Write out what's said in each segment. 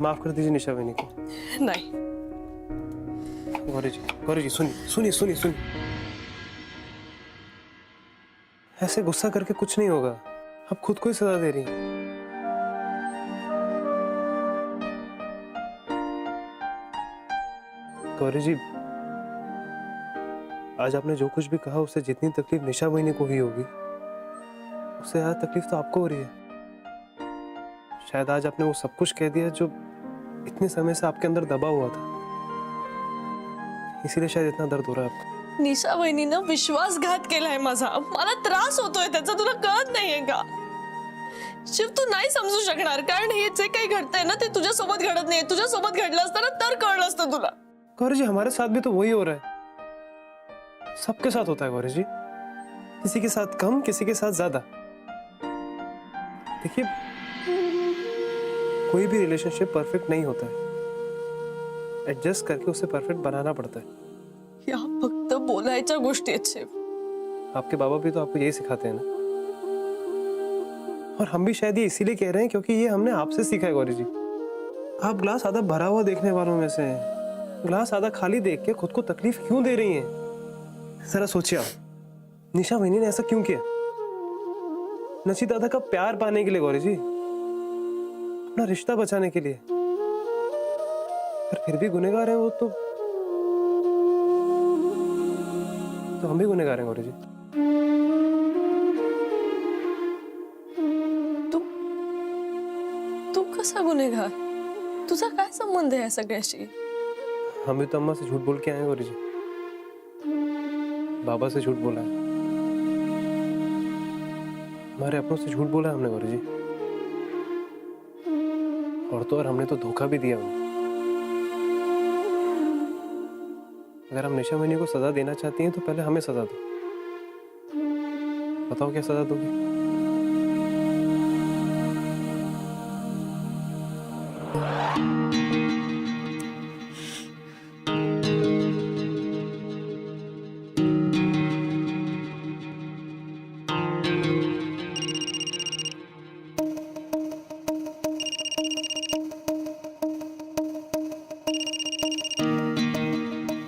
माफ कर दीजिए निशा बहनी को। नहीं। गौरी जी सुनिए। ऐसे गुस्सा करके कुछ नहीं होगा, आप खुद को ही सजा दे रही हैं। गौरी जी, आज आपने जो कुछ भी कहा उससे जितनी तकलीफ निशा बहनी को हुई होगी, उससे ज्यादा तकलीफ तो आपको हो रही है। शायद आज आपने वो सब कुछ कह दिया जो इतने समय से आपके अंदर दबा हुआ था, इसीलिए शायद इतना दर्द हो रहा है आपको। निशा वहिनीनं विश्वासघात केलाय माझा, मला त्रास होतोय त्याचा, तुला कळत नाहीये का? शिव, तू नाही समजू शकणार, कारण हे जे काही घडतंय ना ते तुझ्यासोबत घडत नाहीये. तुझ्यासोबत घडलं असतं ना तर कळलं असतं तुला. गौरी जी, हमारे साथ भी तो वही हो रहा है, सबके साथ होता है गौरी जी, किसी के साथ कम, किसी के साथ ज्यादा। देखिए, कोई भी रिलेशनशिप परफेक्ट नहीं होता है, एडजस्ट करके उसे परफेक्ट बनाना पड़ता है। या फक्त बोलायच्या गोष्टी आहेत शिव. आपके बाबा भी तो आपको यही सिखाते हैं ना, और हम भी शायद ये इसीलिए कह रहे हैं क्योंकि ये हमने आपसे सीखा है गौरी जी। आप ग्लास आधा भरा हुआ देखने वालों में से हैं, ग्लास आधा खाली देख के खुद को तकलीफ क्यों दे रही हैं? जरा सोचिए आप, निशा बहनी ने ऐसा क्यों किया? नची दादा का प्यार पाने के लिए गौरी जी, अपना रिश्ता बचाने के लिए, पर फिर भी गुनहगार है वो तो हम भी गुनहगार हैं गौरी जी। तू कसा गुन्हेगार? तुझा काय संबंध आहे या सगळ्याशी? हम भी तो अम्मा से झूठ बोल के आए हैं गौरी जी, बाबा से झूठ बोला है, हमारे अपनों से झूठ बोला है हमने गौरी जी, और तो और हमने तो धोखा भी दिया उन्हें। अगर हम निशा बहनी को सजा देना चाहती हैं तो पहले हमें सजा दो। बताओ क्या सजा दोगी?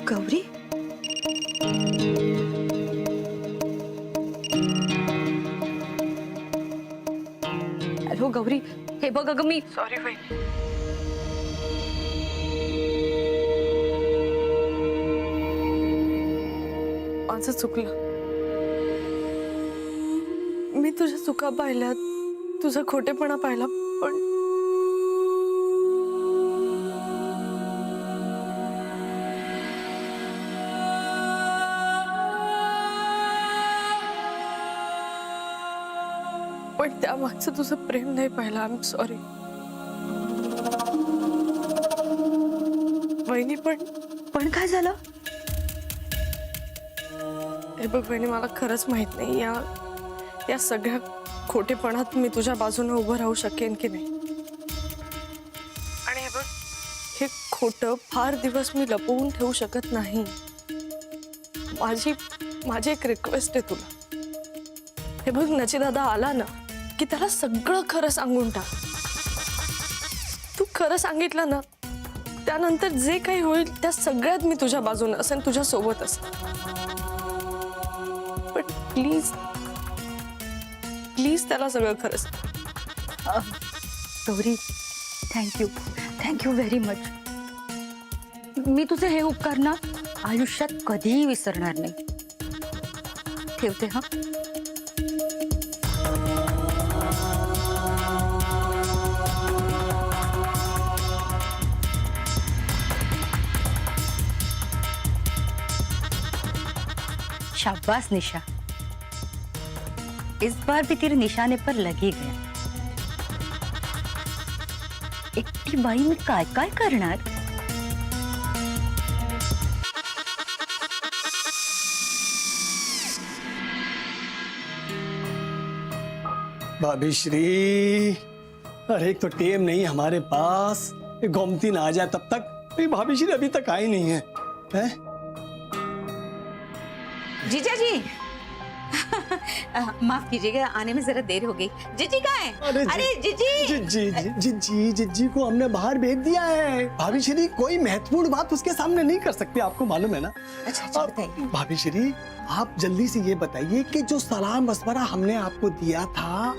गौरी, हॅलो गौरी, हे बघ अगं मी सॉरी वहिनी. माझं चुकलं. मी तुझ्या चुका पाहिल्या, तुझा खोटेपणा पाहिला, पण त्यामागचं तुझं प्रेम नाही पाहिलं. आय एम सॉरी वहिनी. पण काय झालं? हे बघ वहिनी, मला खरंच माहित नाही या सगळ्या खोटेपणात मी तुझ्या बाजूने उभं राहू शकेन की नाही. आणि हे बघ, हे खोटं फार दिवस मी लपवून ठेवू शकत नाही. माझी एक रिक्वेस्ट आहे तुला. हे बघ, नची दादा आला ना की त्याला सगळं खरं सांगून टाक. तू खरं सांगितलं ना, त्यानंतर जे काही होईल त्या सगळ्यात मी तुझ्या बाजूने असेन, तुझ्या सोबत असेन. पण प्लीज त्याला सगळं खरं सांग. Gauri, thank you very much. मी तुझे हे उपकार ना आयुष्यात कधीही विसरणार नाही. ठेवते हा. शाबाश निशा, इस बार भी तेरे निशाने पर लगी गया. एकटी बाई मी काय काय करणार? भाभी श्री, अरे एक तो टेम नहीं हमारे पास, गोमती ना आ जाए तब तक. भाभी श्री अभी तक आई नहीं है, हैं? जीजा जी, माफ कीजिएगा, आने में जरा देर हो गई। जीजी कहाँ है? अरे जीजी। जिज्जी को हमने बाहर भेज दिया है। भाभी श्री कोई महत्वपूर्ण बात उसके सामने नहीं कर सकते, आपको मालूम है ना। अच्छा बताइए। भाभी श्री आप जल्दी से ये बताइए कि जो सलाह मशवरा हमने आपको दिया था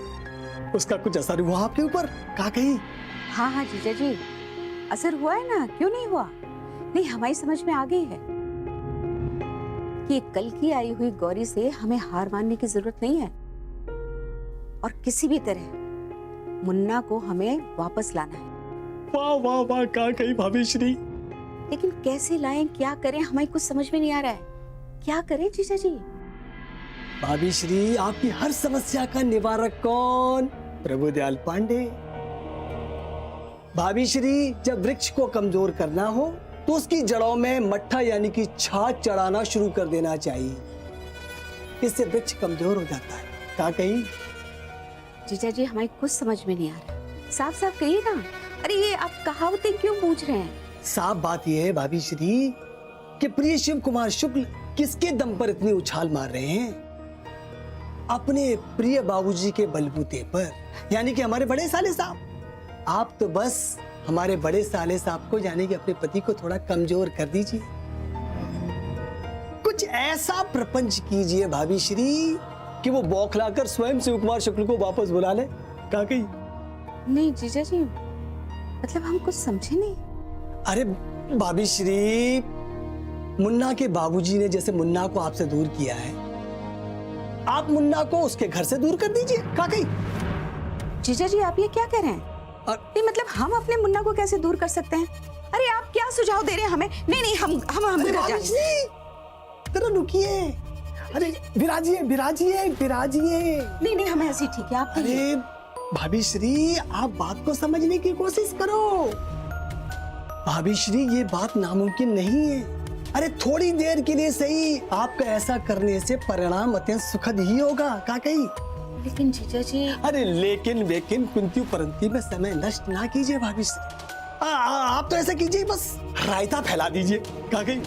उसका कुछ असर हुआ आपके ऊपर? कहा कहीं? हाँ जीजा जी, असर हुआ है ना, क्यों नहीं हुआ? नहीं, हमारी समझ में आ गई है कि कल की आई हुई गौरी से हमें हार मानने की जरूरत नहीं है और किसी भी तरह मुन्ना को हमें वापस लाना है। वाह वाह वाह, कहा कहीं भाभी श्री। लेकिन कैसे लाएं, क्या करें, हमें कुछ समझ में नहीं आ रहा है। क्या करें जीजा जी? भाभी श्री आपकी हर समस्या का निवारक कौन? प्रभुदयाल पांडे। भाभी श्री जब वृक्ष को कमजोर करना हो तो उसकी जड़ों में मट्ठा यानी कि छाछ चढ़ाना शुरू कर देना चाहिए, इससे वृक्ष कमजोर हो जाता है। कहा कहीं? जीजा जी हमें कुछ समझ में नहीं आ रहा, साफ साफ कहिए ना। अरे ये आप कहावतें क्यों पूछ रहे हैं? साफ बात यह है भाभी श्री कि प्रिय शिव कुमार शुक्ल किसके दम पर इतनी उछाल मार रहे हैं? अपने प्रिय बाबूजी के बलबूते पर, यानी कि हमारे बड़े साले साहब। आप तो बस हमारे बड़े साले साहब को, यानी कि अपने पति को थोड़ा कमजोर कर दीजिए। कुछ ऐसा प्रपंच कीजिए भाभी श्री कि वो बौखलाकर स्वयं शिव कुमार शुक्ल को वापस बुला ले। कहा कहीं? नहीं जीजा जी, मतलब हम कुछ समझे नहीं। अरे भाभी श्री, मुन्ना के बाबूजी ने जैसे मुन्ना को आपसे दूर किया है, आप मुन्ना को उसके घर से दूर कर दीजिए। कहा कहीं? जीजा जी आप ये क्या कह रहे हैं? नहीं मतलब हम अपने मुन्ना को कैसे दूर कर सकते हैं? अरे आप क्या सुझाव दे रहे हैं हमें? नहीं हम अरे घर भाभी जाएंगे। श्री जरा रुकिए। अरे विराजिए विराजिए विराजिए। नहीं हमें ऐसी ठीक है, आप अरे भाभी श्री आप बात को समझने की कोशिश करो। भाभी श्री ये बात नामुमकिन नहीं है। अरे थोड़ी देर के लिए सही, आपका ऐसा करने से परिणाम अत्यंत सुखद ही होगा। कहा कहीं? लेकिन जीजा जी। अरे लेकिन वेकिन कुंती परंती में समय नष्ट ना कीजिए भाभी श्री। आप तो ऐसा कीजिए, बस रायता फैला दीजिए। कहा गई?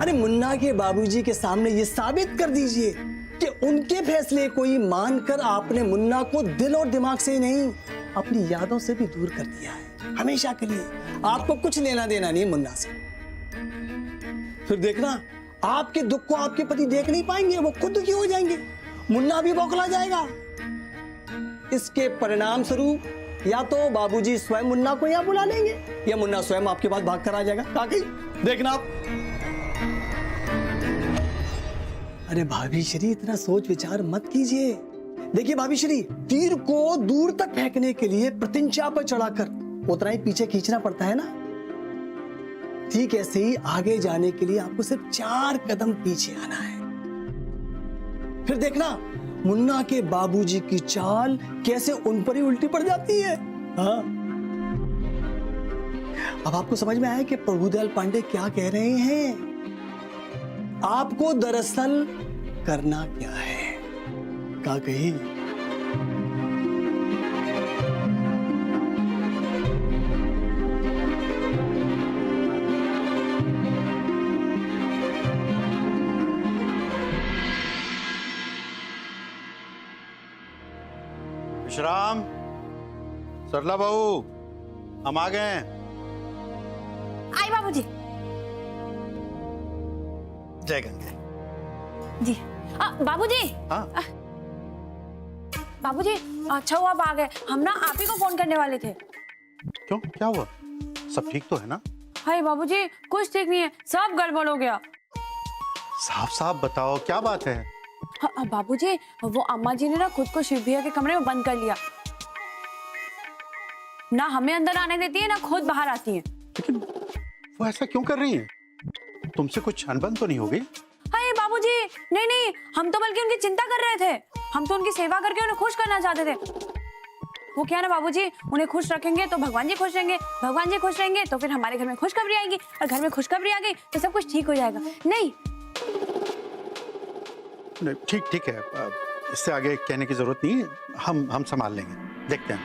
अरे मुन्ना के बाबूजी के सामने ये साबित कर दीजिए कि उनके फैसले को ही मानकर आपने मुन्ना को दिल और दिमाग से ही नहीं, अपनी यादों से भी दूर कर दिया है हमेशा के लिए। आपको कुछ लेना देना नहीं मुन्ना से। फिर देखना आपके दुख को आपके पति देख नहीं पाएंगे, वो खुद दुखी हो जाएंगे, मुन्ना भी बौखला जाएगा। इसके परिणाम स्वरूप या तो बाबूजी स्वयं मुन्ना को यहाँ बुला लेंगे या मुन्ना स्वयं आपके पास भाग कर आ जाएगा। काकी देखना आप। अरे भाभी श्री इतना सोच विचार मत कीजिए। देखिए भाभी श्री, तीर को दूर तक फेंकने के लिए प्रत्यंचा पर चढ़ाकर उतना ही पीछे खींचना पड़ता है ना, ठीक ऐसे ही आगे जाने के लिए आपको सिर्फ 4 कदम पीछे आना है। फिर देखना मुन्ना के बाबूजी की चाल कैसे उन पर ही उल्टी पड़ जाती है। हाँ? अब आपको समझ में आया कि प्रभुदयाल पांडे क्या कह रहे हैं। आपको दरअसल करना क्या है? क्या कही? विश्राम, सरला बहू, हम आ गए हैं। आई बाबूजी। जय गंगे। जी बाबूजी। हाँ बाबूजी अच्छा हुआ आप आ गए, हम ना आप ही को फोन करने वाले थे। क्यों, क्या हुआ? सब ठीक तो है ना? हाय बाबूजी कुछ ठीक नहीं है, सब गड़बड़ हो गया। साफ साफ बताओ क्या बात है? बाबूजी वो अम्मा जी ने ना खुद को शिव भैया के कमरे में बंद कर लिया, ना हमें अंदर आने देती है ना खुद बाहर आती है। लेकिन वो ऐसा क्यों कर रही है? तुमसे कुछ अनबन तो नहीं हो गई? हाय बाबूजी नहीं, हम तो बल्कि उनकी चिंता कर रहे थे। हम तो उनकी सेवा करके उन्हें खुश करना चाहते थे। वो क्या ना बाबूजी, उन्हें खुश रखेंगे तो भगवान जी खुश रहेंगे, भगवान जी खुश रहेंगे तो फिर हमारे घर में खुशखबरी आएगी, और घर में खुशखबरी आ गई तो सब कुछ ठीक हो जाएगा। नहीं ठीक है, इससे आगे कहने की जरूरत नहीं है, हम संभाल लेंगे, देखते हैं।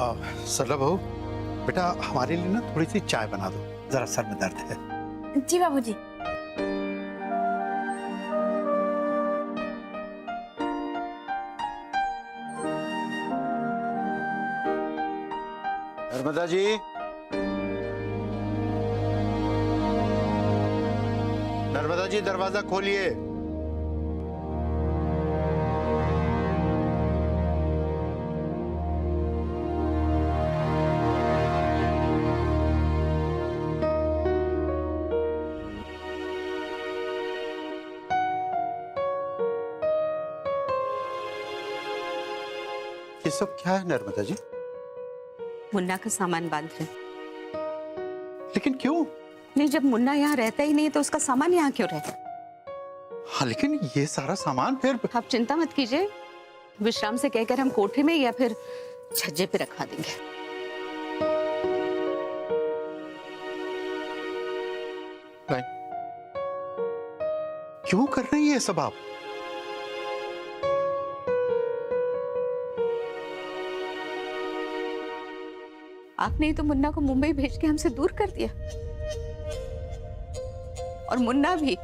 सरला बहू, बेटा हमारे लिए ना थोड़ी सी चाय बना दो, जरा सर में दर्द है। जी बाबूजी। नर्मदा जी, नर्मदा जी दरवाजा खोलिए। ये सब क्या है नर्मदा जी? मुन्ना का सामान बांध रहे। लेकिन क्यों? नहीं, जब मुन्ना यहाँ रहता ही नहीं तो उसका सामान यहाँ क्यों रहे? हाँ, लेकिन ये सारा सामान फिर आप चिंता मत कीजिए, विश्राम से कहकर हम कोठे में या फिर छज्जे पे रखवा देंगे। नहीं, क्यों कर रही है ये सब आप? आपने ही तो मुन्ना को मुंबई भेज के हमसे दूर कर दिया, और मुन्ना भी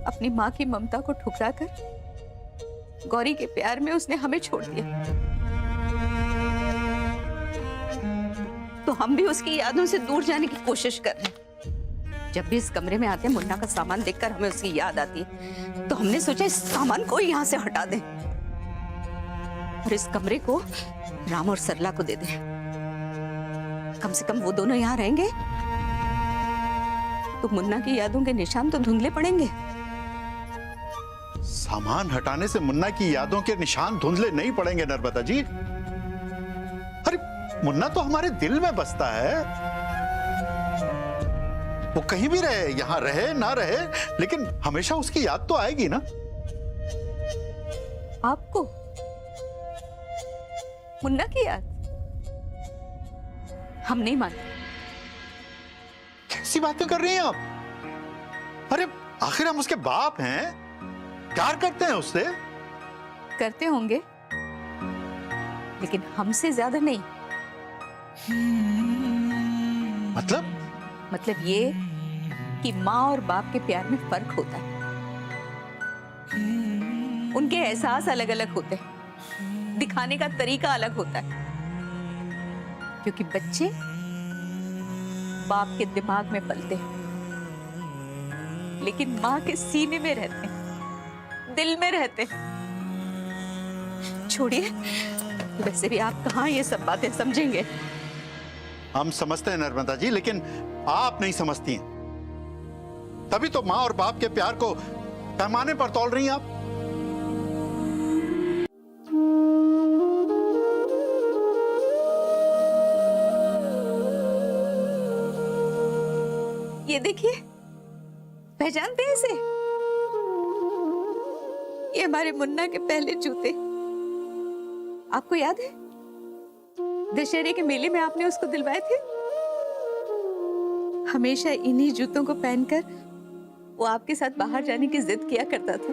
अपनी माँ की ममता को ठुकरा कर गौरी के प्यार में उसने हमें छोड़ दिया। तो हम भी उसकी यादों से दूर जाने की कोशिश कर रहे हैं। जब भी इस कमरे में आते हैं, मुन्ना का सामान देखकर हमें उसकी याद आती है, तो हमने सोचा इस सामान को यहाँ से हटा दें और इस कमरे को राम और सरला को दे दें। कम से कम वो दोनों यहाँ रहेंगे तो मुन्ना की यादों के निशान तो धुंधले पड़ेंगे। सामान हटाने से मुन्ना की यादों के निशान धुंधले नहीं पड़ेंगे नर्मदा जी। अरे मुन्ना तो हमारे दिल में बसता है। वो कहीं भी रहे, यहाँ रहे ना रहे, लेकिन हमेशा उसकी याद तो आएगी ना। आपको मुन्ना की याद? हम नहीं मानते। कैसी बातें कर रही हैं आप? अरे आखिर हम उसके बाप हैं, प्यार करते हैं उससे। करते होंगे, लेकिन हमसे ज्यादा नहीं। मतलब ये कि माँ और बाप के प्यार में फर्क होता है। उनके एहसास अलग अलग होते हैं, दिखाने का तरीका अलग होता है। क्योंकि बच्चे बाप के दिमाग में पलते हैं, लेकिन माँ के सीने में रहते हैं, दिल में रहते हैं। छोड़िए, वैसे भी आप कहाँ ये सब बातें समझेंगे। हम समझते हैं नर्मदा जी, लेकिन आप नहीं समझती हैं। तभी तो माँ और बाप के प्यार को पैमाने पर तौल रही हैं आप। ये देखिए, पहचानते हैं इसे? ये हमारे मुन्ना के पहले जूते। आपको याद है दशहरे के मेले में आपने उसको दिलवाए थे? हमेशा इन्हीं जूतों को पहनकर वो आपके साथ बाहर जाने की जिद किया करता था।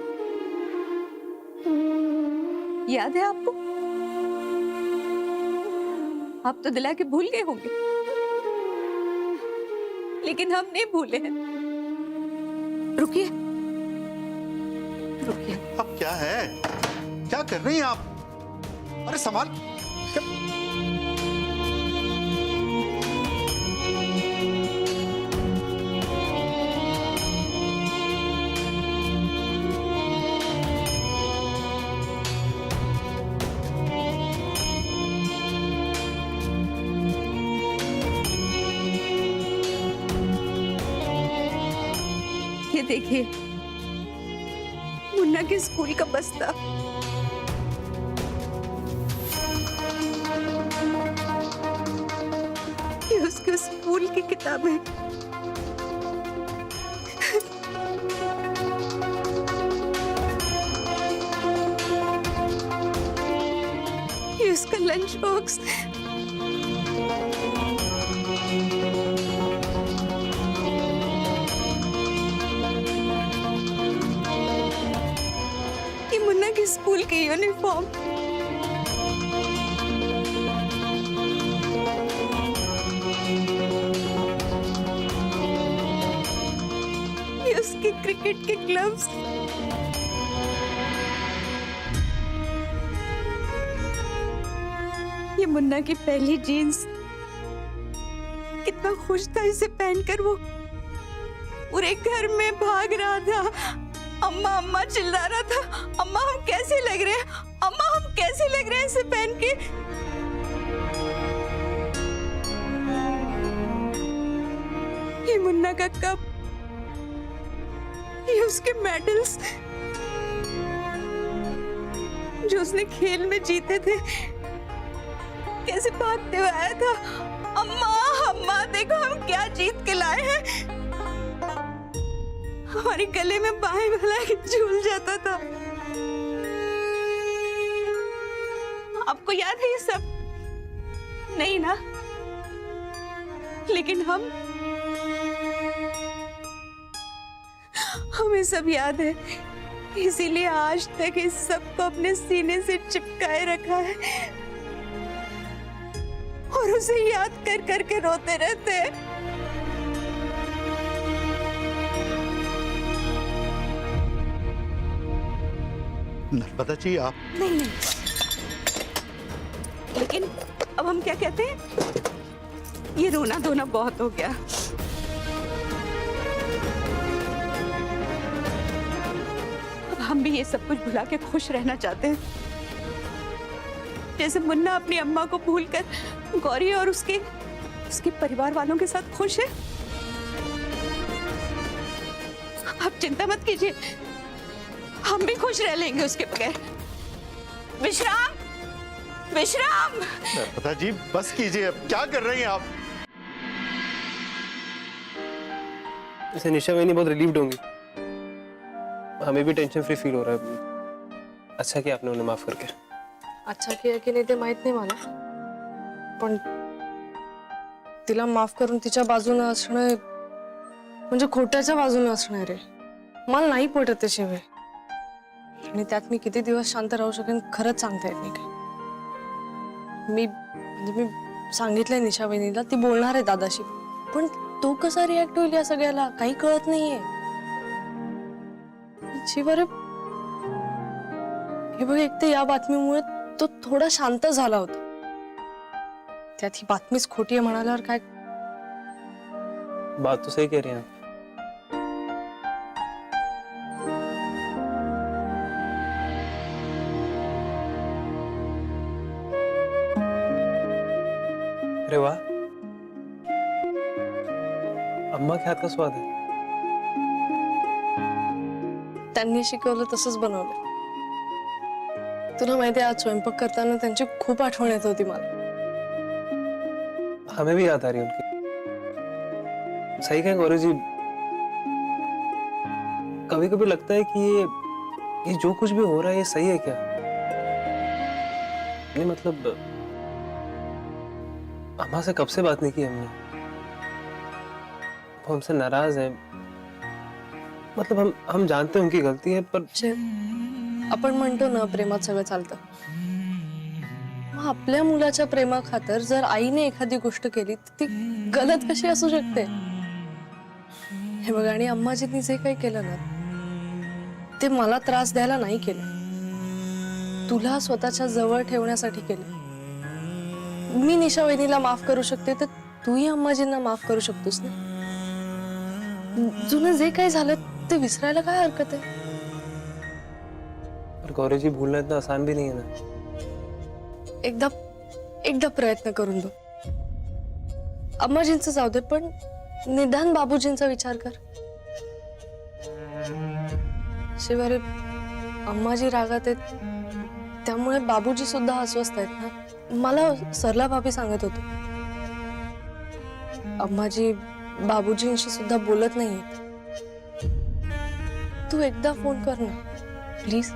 याद है आपको? आप तो दिला के भूल गए होंगे, लेकिन हम नहीं भूले हैं। रुकिए रुकिए। अब क्या है? क्या कर रही हैं आप? अरे संभाल। ये देखिए, मुन्ना के स्कूल का बस्ता। ये उसके स्कूल की किताबें। ये उसका लंच बॉक्स। ये मुन्ना की स्कूल की यूनिफॉर्म। क्रिकेट के ग्लव्स। ये मुन्ना की पहली जीन्स। कितना खुश था इसे पहनकर वो। पूरे घर में भाग रहा था, अम्मा अम्मा चिल्ला रहा था, अम्मा हम कैसे लग रहे हैं, अम्मा हम कैसे लग रहे हैं इसे पहन के। ये मुन्ना का कप, ये उसके मेडल्स जो उसने खेल में जीते थे। कैसे भागते हुए आया था, अम्मा अम्मा देखो हम क्या जीत के लाए हैं। हमारे गले में बाएं भला झूल जाता था। आपको याद है ये सब? नहीं ना? लेकिन हमें सब याद है, इसीलिए आज तक इस सब को अपने सीने से चिपकाए रखा है और उसे याद कर करके रोते रहते हैं। नर्मदा जी आप नहीं नहीं, लेकिन अब हम क्या कहते हैं, ये रोना धोना बहुत हो गया। अब हम भी ये सब कुछ भुला के खुश रहना चाहते हैं, जैसे मुन्ना अपनी अम्मा को भूलकर गौरी और उसके परिवार वालों के साथ खुश है। आप चिंता मत कीजिए, हम भी खुश रह लेंगे उसके बगैर। विश्राम, विश्राम। नर्मदा जी बस कीजिए, अब क्या कर रही हैं आप? इसे निशा वही बहुत रिलीव्ड होंगी, हमें भी टेंशन फ्री फील हो रहा है। अच्छा किया आपने उन्हें माफ करके। अच्छा किया की नाही ते माहित नाही मला, पण तिला माफ करून तिच्या बाजूने असणं म्हणजे खोट्याच्या बाजूने असणं रे। मला नाही पटत ते शिवे, आणि त्यात मी किती दिवस शांत राहू शकेन खरंच सांगता येत नाही काय। मी सांगितलंय निशा वहिनीला, ती बोलणार आहे दादाशी, पण तो कसा रिॲक्ट होईल या सगळ्याला काही कळत नाहीये। शिवारे हे बघ, एक तर या बातमीमुळे तो थोडा शांत झाला होता, त्यात ही बातमीच खोटी आहे म्हणाल्यावर काय। बात तो सही कह रही हैं आप। अरे वाह, अम्मा के हाथ का स्वाद है। त्यांनी शिकवलं तसंच बनवलं। तुला माहिती आहे, आज स्वयंपाक करताना त्यांची खूप आठवण येत होती मला। हमें भी याद आ रही है उनकी। सही कहें गौरी जी, कभी कभी लगता है कि ये जो कुछ भी हो रहा है ये सही है क्या? नहीं मतलब अम्मा से कब से बात नहीं की हमने, वो हमसे नाराज है। मतलब हम जानते हैं उनकी गलती है, पर आपण म्हणतो ना प्रेमात सगळं चालतं। मग आपल्या मुलाच्या प्रेमाखातर जर आईने एखादी गोष्ट केली तर ती गलत कशी असू शकते? हे बघ, आणि अम्माजींनी जे काही केलं ना ते मला त्रास द्यायला नाही केलं, तुला स्वतःच्या जवळ ठेवण्यासाठी केलं। मी निशा वहिनीला माफ करू शकते तर तूही अम्माजींना माफ करू शकतोस ना। जुनं जे काही झालं ते विसरायला काय हरकत आहे? पर गौरी जी भूलना इतना आसान भी नहीं है ना। एकदा प्रयत्न करून बघ। अम्माजींचं जाऊ दे, पण निदान बाबूजींचा विचार कर। शिवाय अम्माजी रागात आहेत, त्यामुळे बाबूजी सुद्धा अस्वस्थ आहेत ना। मला सरला भाभी सांगत होते, अम्माजी बाबूजींशी सुद्धा बोलत नाहीयेत। तू एकदा फोन कर ना प्लीज।